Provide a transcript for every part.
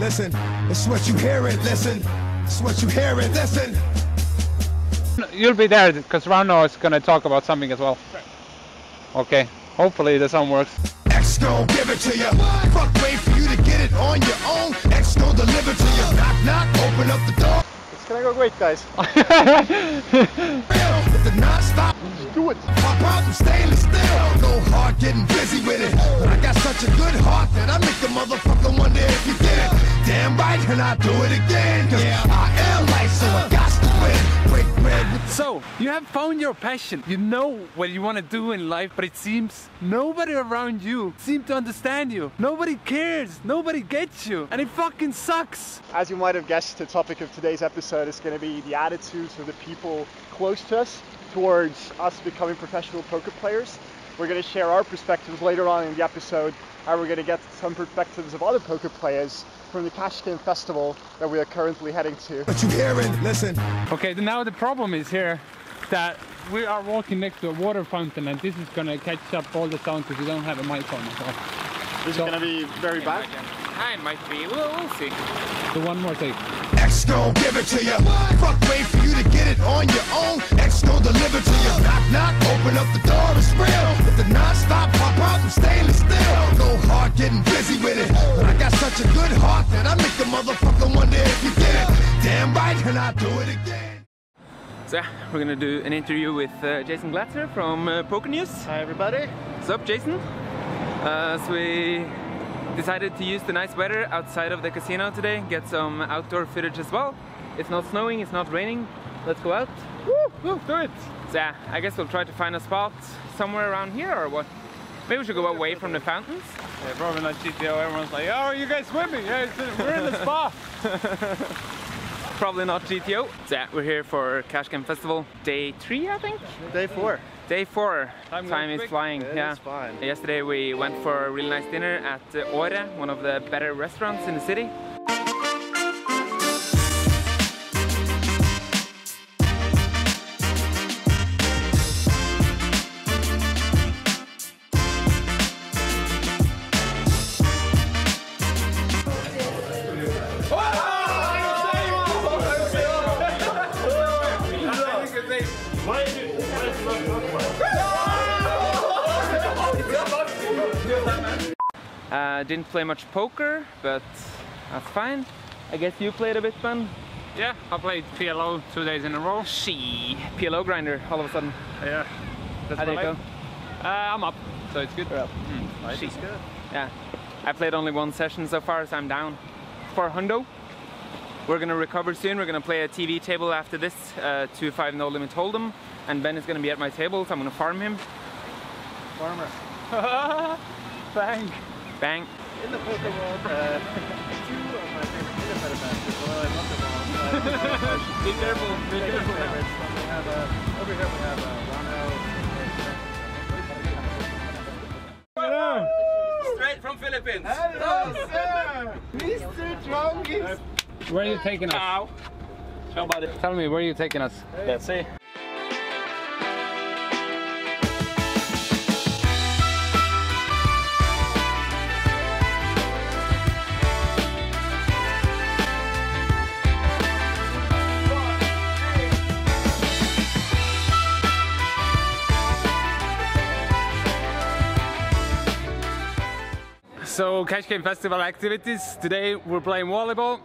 Listen, it's what you hear it, listen. It's what you hear it, listen. You'll be there because Rauno is going to talk about something as well. Okay, hopefully the sound works. X gon' give it to you. Fuck, wait for you to get it on your own. X gon' deliver to you. Knock, knock, open up the door. It's gonna go great, guys. If the non-stop, Just do it. pop out and stainless steel. Go hard getting busy with it. But I got such a good heart that I make the motherfucker wonder if you did it. Damn right, and I do it again. Cause I am life, so I got to win. Break bread with So, you have found your passion. You know what you want to do in life, but it seems nobody around you seems to understand you. Nobody cares. Nobody gets you. And it fucking sucks. As you might have guessed, the topic of today's episode is going to be the attitudes of the people close to us towards us becoming professional poker players. We're going to share our perspectives later on in the episode, and we're going to get some perspectives of other poker players from the Cash Game Festival that we are currently heading to. what you hearing, listen. Okay, now the problem is here that we are walking next to a water fountain and this is going to catch up all the sound because we don't have a mic on. This is going to be very bad. It might be. We'll see. So one more take. X gon' give it to you. Fuck, wait for you to get it on your own. X gon' deliver to you. Knock, knock, open up the door, it's real. If the non-stop, pop out and stainless steel. Go hard getting busy with it. But I got such a good heart that I make the motherfucker wonder if you did it. Damn right, and I do it again. So yeah, we're gonna do an interview with Jason Gratz from Poker News. Hi everybody. What's up, Jason? So we decided to use the nice weather outside of the casino today, get some outdoor footage as well. It's not snowing, it's not raining. Let's go out. Woo, do it! So yeah, I guess we'll try to find a spot somewhere around here or what? Maybe we should go away from the fountains. Yeah, probably not GTO. Everyone's like, oh, are you guys swimming? Yeah, we're in the spa. Probably not GTO. So yeah, we're here for Cash Game Festival day 3, I think? Day 4. Day 4. Time is quick. flying. It's fine. Yesterday we went for a really nice dinner at Åre, one of the better restaurants in the city. Didn't play much poker, but that's fine. I guess you played a bit, Ben? Yeah, I played PLO 2 days in a row. PLO grinder all of a sudden. Yeah. That's How did it go? I'm up, so it's good. You're up. Life is good. Yeah. I played only 1 session so far, so I'm down. For Hundo, we're gonna recover soon. We're gonna play a TV table after this, 2-5 no limit hold'em, and Ben is gonna be at my table, so I'm gonna farm him. Farmer. Bang. Bang. In the poker world, 2 of my favorite peanut butter masters. Well, I love them all. Be careful, be careful. Favorites. We have, over here we have Rauno. Straight from Philippines. Hello, sir! Mr. Drunkies! Where are you taking us? Ow. Tell me, where are you taking us? Let's see. So, Cash Game Festival activities. Today we're playing volleyball.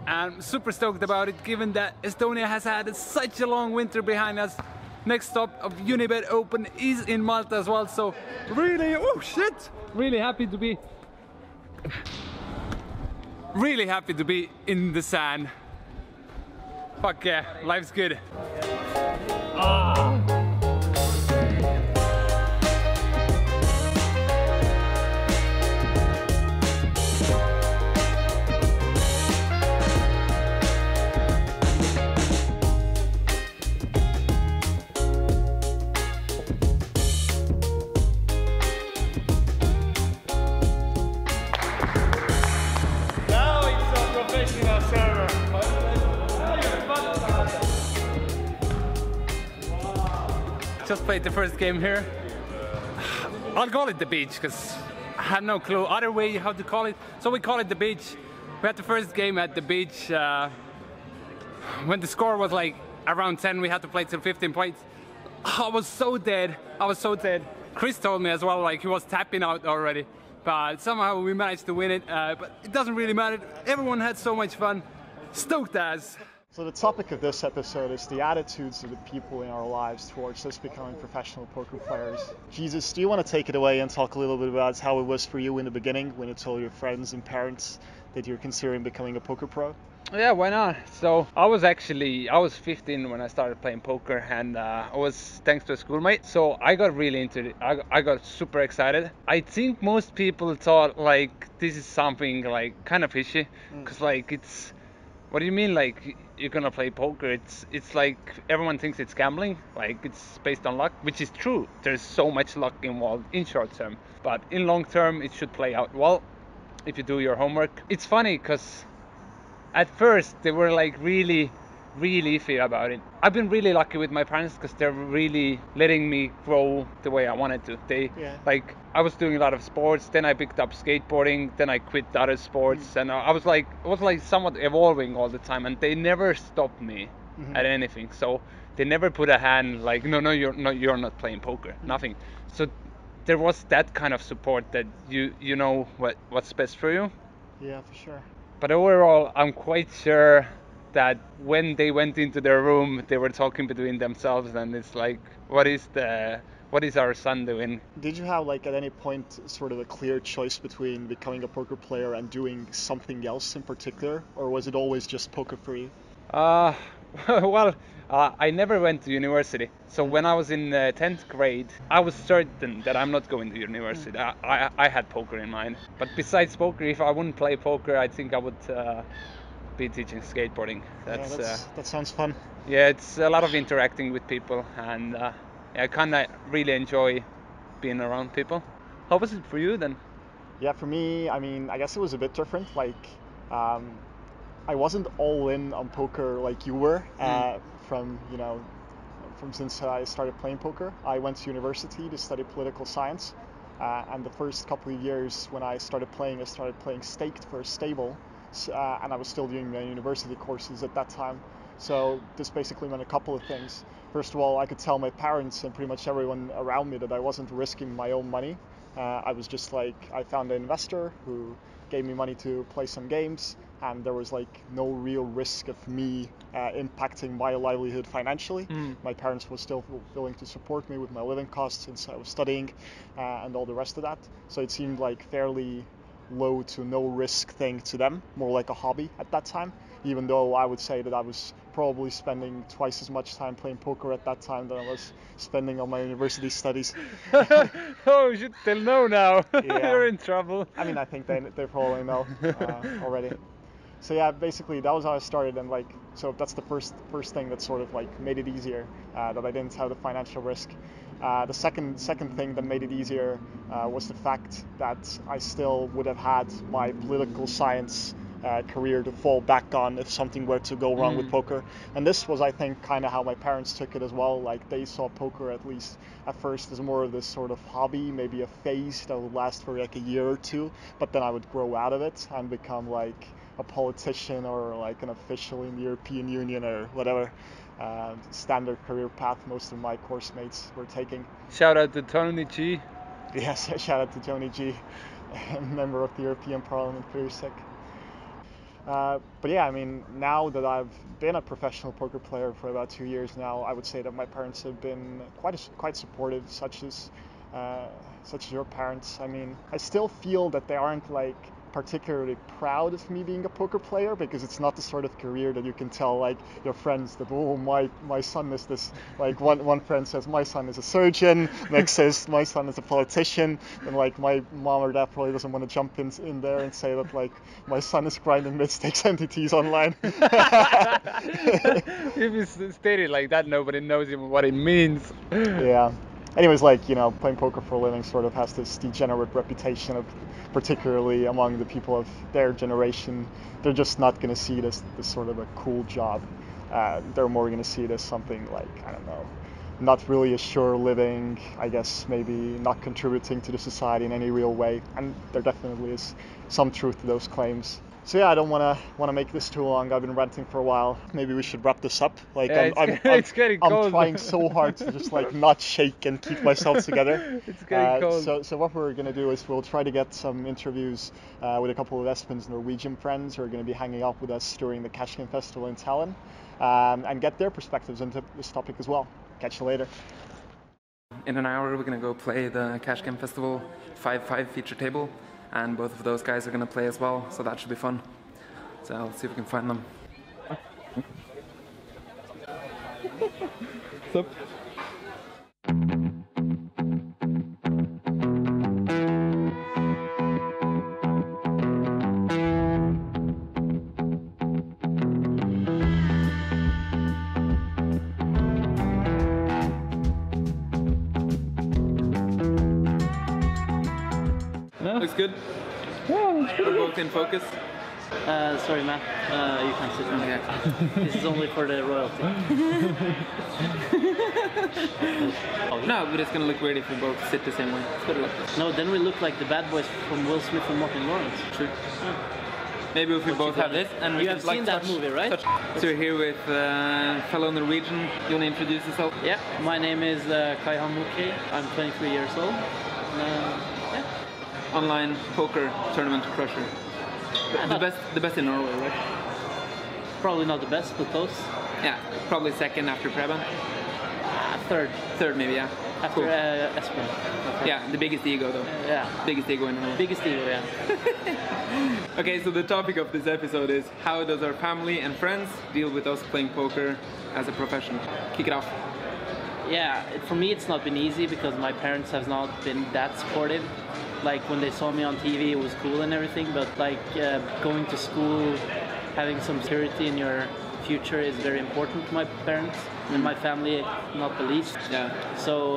I'm super stoked about it, given that Estonia has had such a long winter behind us. Next stop of Unibet Open is in Malta as well, so really, oh shit! Really happy to be in the sand. Fuck yeah, life's good. Just played the first game here. I'll call it the beach because I have no clue other way how to call it. So we call it the beach. We had the first game at the beach. When the score was like around 10, we had to play till 15 points. I was so dead. I was so dead. Chris told me as well, like he was tapping out already. But somehow we managed to win it. But it doesn't really matter. Everyone had so much fun. Stoked as. So the topic of this episode is the attitudes of the people in our lives towards us becoming professional poker players. Jesus, do you want to take it away and talk a little bit about how it was for you in the beginning when you told your friends and parents that you're considering becoming a poker pro? Yeah, why not? So I was 15 when I started playing poker, and I was thanks to a schoolmate. So I got really into it. I got super excited. I think most people thought like this is something like kind of fishy, because like it's. What do you mean, like, you're gonna play poker? It's like everyone thinks it's gambling, like it's based on luck, which is true. There's so much luck involved in short term, but in long term it should play out well if you do your homework. It's funny because at first they were like really iffy about it. I've been really lucky with my parents because they're really letting me grow the way I wanted to. Like, I was doing a lot of sports, then I picked up skateboarding, then I quit other sports, and I was like somewhat evolving all the time, and they never stopped me at anything. So they never put a hand like, no, you're not playing poker, nothing. So there was that kind of support that you know what's best for you. Yeah, for sure. But overall, I'm quite sure that when they went into their room, they were talking between themselves, and it's like, what is our son doing? Did you have like at any point sort of a clear choice between becoming a poker player and doing something else in particular, or was it always just poker for you? Well, I never went to university. So when I was in 10th grade, I was certain that I'm not going to university. I had poker in mind. But besides poker, if I wouldn't play poker, I think I would be teaching skateboarding. That sounds fun. Yeah, it's a lot of interacting with people, and I kind of really enjoy being around people. How was it for you then? Yeah, for me, I mean, I guess it was a bit different. Like, I wasn't all in on poker like you were from since I started playing poker. I went to university to study political science, and the first couple of years when I started playing staked for a stable, and I was still doing my university courses at that time. So this basically meant a couple of things. First of all, I could tell my parents and pretty much everyone around me that I wasn't risking my own money. I was just like, I found an investor who gave me money to play some games, and there was like no real risk of me impacting my livelihood financially. My parents were still willing to support me with my living costs since I was studying and all the rest of that. So it seemed like fairly low to no risk thing to them, more like a hobby at that time, even though I would say that I was probably spending twice as much time playing poker at that time than I was spending on my university studies. Oh, you should tell no now. Yeah. You're in trouble. I mean, I think they probably know already. So yeah, basically that was how I started, and like, so that's the first thing that sort of like made it easier, that I didn't have the financial risk. The second thing that made it easier was the fact that I still would have had my political science career to fall back on if something were to go wrong with poker. And this was, I think, kind of how my parents took it as well. Like, they saw poker, at least at first, as more of this sort of hobby, maybe a phase that would last for like a year or two, but then I would grow out of it and become like a politician or like an official in the European Union or whatever standard career path most of my course mates were taking. Shout out to Tony G. Yes, shout out to Tony G, member of the European Parliament for your sake. But yeah, I mean, now that I've been a professional poker player for about 2 years now, I would say that my parents have been quite supportive, such as your parents. I mean, I still feel that they aren't like particularly proud of me being a poker player, because it's not the sort of career that you can tell like your friends that, oh, my son is this, like one friend says my son is a surgeon, next says my son is a politician, and like my mom or dad probably doesn't want to jump in there and say that like my son is grinding mid-stakes entities online. If you state it like that, nobody knows even what it means. Yeah. Anyways, like, you know, playing poker for a living sort of has this degenerate reputation of, particularly among the people of their generation, they're just not going to see it as this sort of a cool job. They're more going to see it as something like, I don't know, not really a sure living, I guess maybe not contributing to the society in any real way. And there definitely is some truth to those claims. So yeah, I don't want to make this too long. I've been ranting for a while. Maybe we should wrap this up. Like it's getting cold. I'm trying so hard to just like not shake and keep myself together. It's getting cold. So what we're gonna do is we'll try to get some interviews with a couple of Espen's Norwegian friends who are gonna be hanging out with us during the Cash Game Festival in Tallinn, and get their perspectives into this topic as well. Catch you later. In an hour, we're going to go play the Cash Game Festival 5-5 feature table, and both of those guys are going to play as well, so that should be fun. So let's see if we can find them. Sup? Looks good. Yeah, We're both in focus. Sorry, man. You can't sit down here. This is only for the royalty. No, but it's gonna look weird if we both sit the same way. It's better like this. No, then we look like the bad boys from Will Smith and Martin Lawrence. True. Maybe if we both have this, and we You could, have like, seen that touch- movie, right? touch. So we're here with fellow Norwegian. You wanna introduce yourself? Yeah, my name is Kai Hamuke. I'm 23 years old. Yeah. Online poker tournament crusher. The best in Norway, right? Probably not the best, but close. Yeah, probably second after Preben. Third maybe, yeah. After Cool. Espen. Yeah, the biggest ego though. Yeah. Biggest ego in Norway. Biggest ego, yeah. Okay, so the topic of this episode is how does our family and friends deal with us playing poker as a profession? Kick it off. Yeah, for me it's not been easy because my parents have not been that supportive. Like when they saw me on TV, it was cool and everything, but like going to school, having some security in your future is very important to my parents and my family, not the least. Yeah. So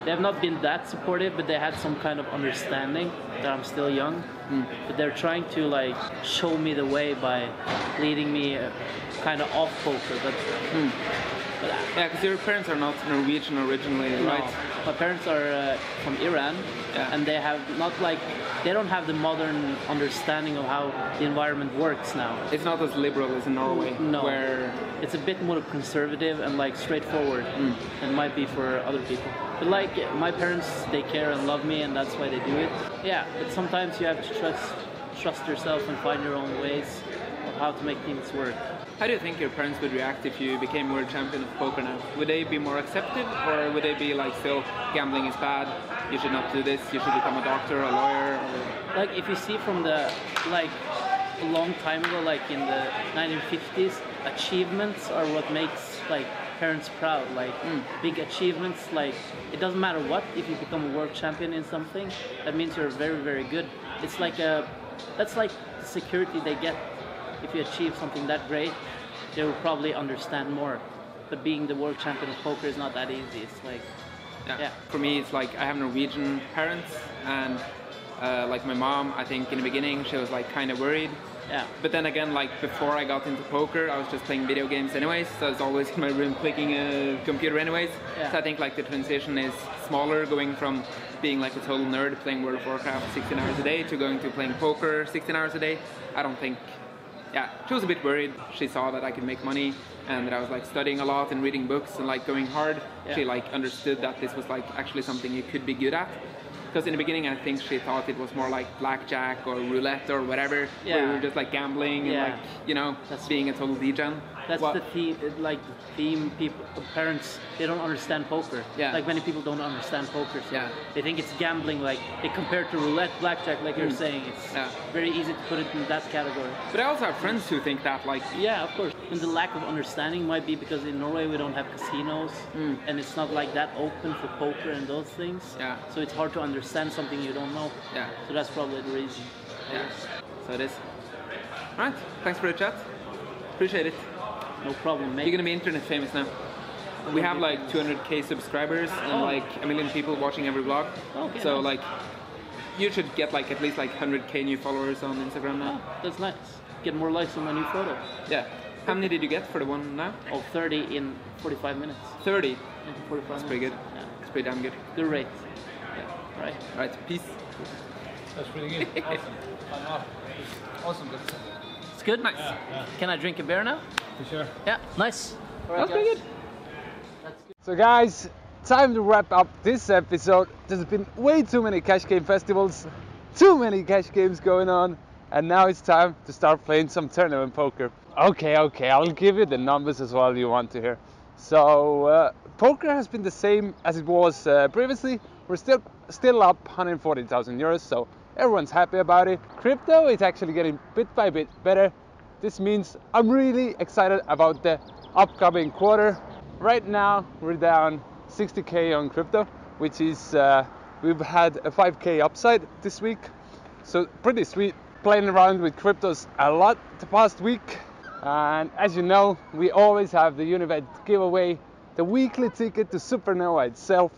they have not been that supportive, but they had some kind of understanding that I'm still young. But they're trying to like show me the way by leading me kind of off poker. But Yeah, because your parents are not Norwegian originally, no, right? my parents are from Iran, Yeah. and they don't have the modern understanding of how the environment works now. It's not as liberal as in Norway, No, where it's a bit more conservative and like straightforward, and might be for other people. But like my parents, they care and love me, and that's why they do it. Yeah, but sometimes you have to trust yourself and find your own ways of how to make things work. how do you think your parents would react if you became world champion of poker now? Would they be more accepting, or would they be like, still, gambling is bad, you should not do this, you should become a doctor, a lawyer? Or... Like if you see from the like a long time ago, like in the 1950s, achievements are what makes like parents proud. Like big achievements, like it doesn't matter what, if you become a world champion in something, that means you're very, very good. It's like that's like the security they get. If you achieve something that great, they will probably understand more. But being the world champion of poker is not that easy. It's like, yeah. For me, it's like I have Norwegian parents, and like my mom, I think in the beginning she was like kind of worried. Yeah. But then again, like before I got into poker, I was just playing video games anyways, so I was always in my room clicking a computer anyways. Yeah. So I think like the transition is smaller, going from being like a total nerd playing World of Warcraft 16 hours a day to going to playing poker 16 hours a day. I don't think... Yeah, she was a bit worried. She saw that I could make money and that I was like studying a lot and reading books and like going hard. Yeah. She like understood that this was like actually something you could be good at. Because in the beginning, I think she thought it was more like blackjack or roulette or whatever, where you were just like gambling and like, you know, being a total degen. That's the theme, like the theme. People, parents, they don't understand poker. Yeah. Like many people don't understand poker. So Yeah. they think it's gambling. Like they compare it to roulette, blackjack. Like you're saying, it's very easy to put it in that category. But I also have friends who think that, like... Yeah, of course. And the lack of understanding might be because in Norway we don't have casinos, and it's not like that open for poker and those things. Yeah. So it's hard to understand something you don't know. Yeah. So that's probably the reason. Yeah. So it is. All right. Thanks for the chat. Appreciate it. No problem, mate. You're gonna be internet famous now. We have like 200k subscribers and like a million people watching every vlog. Okay, so nice. like, you should get like at least like 100k new followers on Instagram now. Oh, that's nice. Get more likes on my new photo. Yeah. How many did you get for the one now? Oh, 30 in 45 minutes. 30. In 45 That's pretty good. Yeah. It's pretty damn good. Good rate. Yeah. Right. All right. Peace. That's pretty good. Awesome. Awesome. It's good. Nice. Yeah. Can I drink a beer now? For sure. Yeah, nice. That's pretty good. That's good. So guys, time to wrap up this episode. There's been way too many cash game festivals, too many cash games going on, and now it's time to start playing some tournament poker. Okay, I'll give you the numbers as well you want to hear. So poker has been the same as it was previously. We're still up 140,000 euros, so everyone's happy about it. Crypto is actually getting bit by bit better. This means I'm really excited about the upcoming quarter. Right now we're down 60k on crypto, which is we've had a 5k upside this week, so pretty sweet. Playing around with cryptos a lot the past week, and as you know, we always have the Unibet giveaway, the weekly ticket to Supernova itself.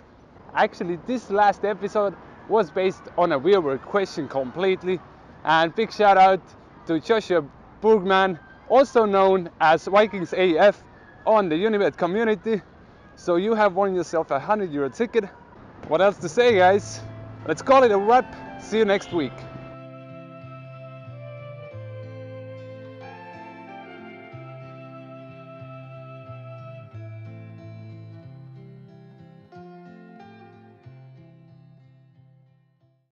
Actually, this last episode was based on a viewer question completely, and big shout out to Joshua Bergman, also known as Vikings AF on the Unibet community. So you have won yourself a €100 ticket. What else to say, guys? Let's call it a wrap. See you next week.